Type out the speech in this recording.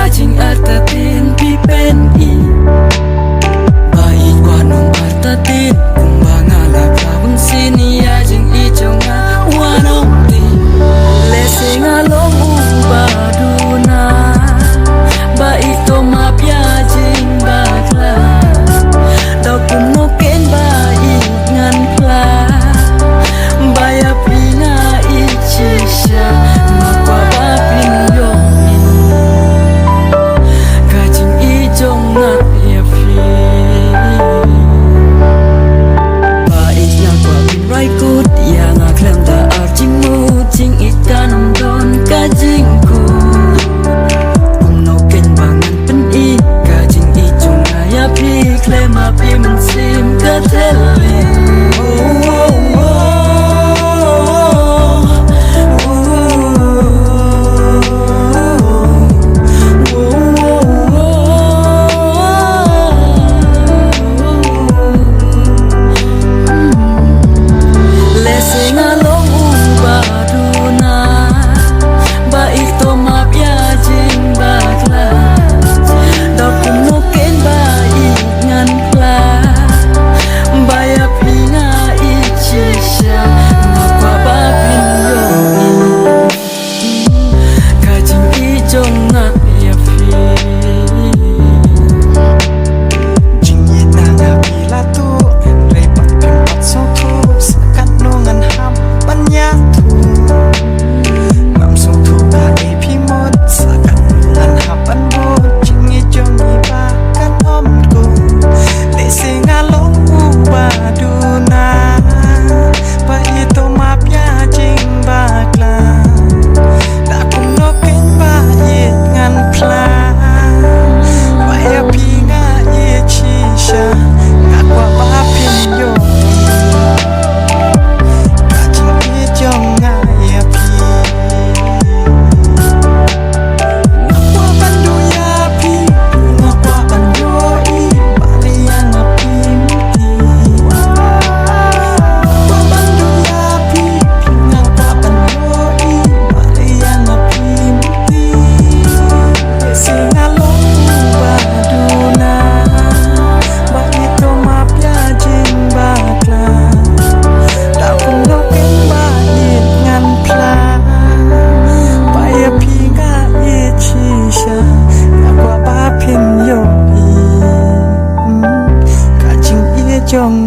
kajing artatin pipen i baik wanong artatin kumbangalap labang sini ajing ijonga wanong ti lesing along ubaduna baik to mapya jing bakla daw kunoken baik ngan pla baya pina ichisha makwa bapin yomi kajing ijong ngak ya fi baik yang kwa bin right good yang aklem da arjing mu jing ikanam don kajing ku kunoken bangan pen i kajing ijong ya pi klem api mensim kateli Jong